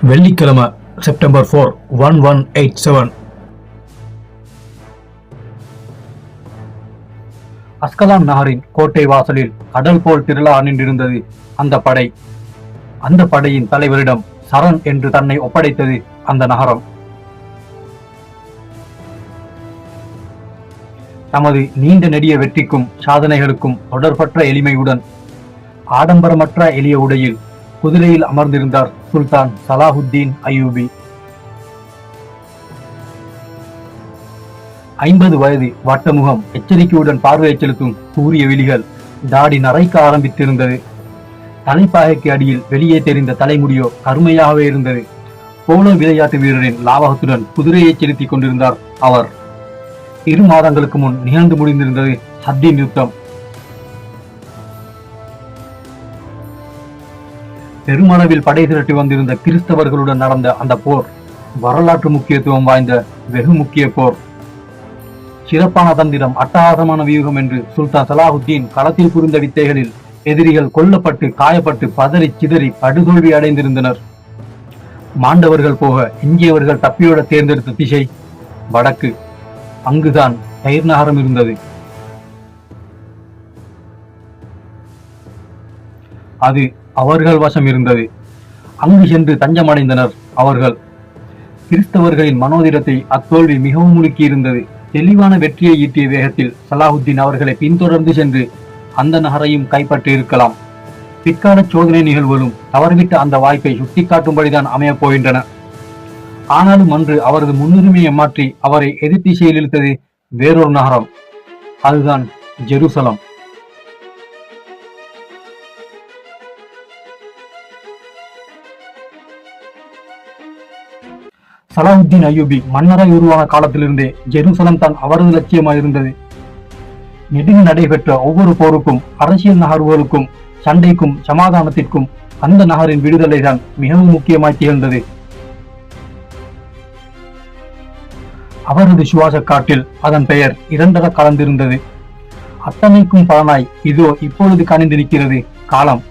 வெள்ளிக்கிழமை September 4 1187. Ashkelon நகரின் கோட்டை வாசலில் கடல் போல் திரளா நின்றிருந்தது அந்த படை. அந்த படையின் தலைவரிடம் சரண் என்று தன்னை ஒப்படைத்தது அந்த நகரம். தமது நீண்ட நெடிய வெற்றிக்கும் சாதனைகளுக்கும் தொடர்பற்ற எளிமையுடன் ஆடம்பரமற்ற எளிய உடையில் குதிரையில் அமர்ந்திருந்தார் சுல்தான் சலாஹுத்தீன் அய்யூபி. 50 வயது, வட்டமுகம், எச்சரிக்கையுடன் பார்வையை செலுத்தும் கூரிய விழிகள், தாடி நரைக்க ஆரம்பித்திருந்தது. தலைப்பாகைக்கு அடியில் வெளியே தெரிந்த தலைமுடியோ கருமையாகவே இருந்தது. போலோ விளையாட்டு வீரரின் லாவகத்துடன் குதிரையை செலுத்திக் கொண்டிருந்தார் அவர். 2 மாதங்களுக்கு முன் நிகழ்ந்து முடிந்திருந்தது ஹத்தீன் யுத்தம். பெருமளவில் படை திரட்டி வந்திருந்த கிறிஸ்தவர்களுடன் நடந்த அந்த போர் வரலாற்று முக்கியத்துவம் வாய்ந்த வெகு முக்கிய போர். சிறப்பான தந்திரம், அட்டகாசமான வியூகம் என்று சுல்தான் சலாஹுத்தீன் களத்தில் புரிந்த வித்தைகளில் எதிரிகள் கொல்லப்பட்டு காயப்பட்டு பதறி சிதறி படுதோல்வி அடைந்திருந்தனர். மாண்டவர்கள் போக எஞ்சியவர்கள் தப்பியோட தேர்ந்தெடுத்த திசை வடக்கு. அங்குதான் தயிர் நகரம் இருந்தது. அது அவர்கள் வசம் இருந்தது. அங்கு சென்று தஞ்சமடைந்தனர் அவர்கள். கிறிஸ்தவர்களின் மனோதிரத்தை அத்தோல்வி மிகவும் முழுக்கி இருந்தது. தெளிவான வெற்றியை ஈட்டிய வேகத்தில் சலாஹுத்தீன் அவர்களை பின்தொடர்ந்து சென்று அந்த நகரையும் கைப்பற்றி இருக்கலாம். பிற்கால சோதனை நிகழ்வுகளும் தவறிவிட்ட அந்த வாய்ப்பை சுட்டிக்காட்டும்படிதான் அமையப் போகின்றன. ஆனாலும் அன்று அவரது முன்னுரிமையை மாற்றி அவரை எதிர் திசையில் இழுத்தது வேறொரு நகரம். அதுதான் ஜெருசலம். சலாஹுத்தீன் அய்யூபி மன்னராய் உருவான காலத்திலிருந்தே ஜெருசலம் தான் அவரது லட்சியமாயிருந்தது. நெடுங்க நடைபெற்ற ஒவ்வொரு போருக்கும், அரசியல் நகர்வுகளுக்கும், சண்டைக்கும், சமாதானத்திற்கும் அந்த நகரின் விடுதலை தான் மிகவும் முக்கியமாய் திகழ்ந்தது. அவரது சுவாச காற்றில் அதன் பெயர் இரண்டர கலந்திருந்தது. அத்தனைக்கும் பலனாய் இதோ இப்பொழுது கனிந்து நிற்கிறது காலம்.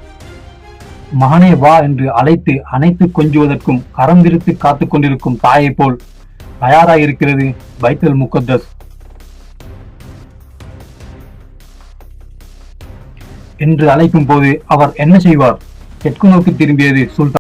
மகனே வா என்று அழைத்து அனைத்து கொஞ்சுவதற்கும் கரம் விரித்து காத்துக் கொண்டிருக்கும் தாயை போல் தயாராயிருக்கிறது பைத்துல் முகத்தஸ் என்று அழைக்கும் போது அவர் என்ன செய்வார்? தெற்கு நோக்கி திரும்பியது சுல்தான்.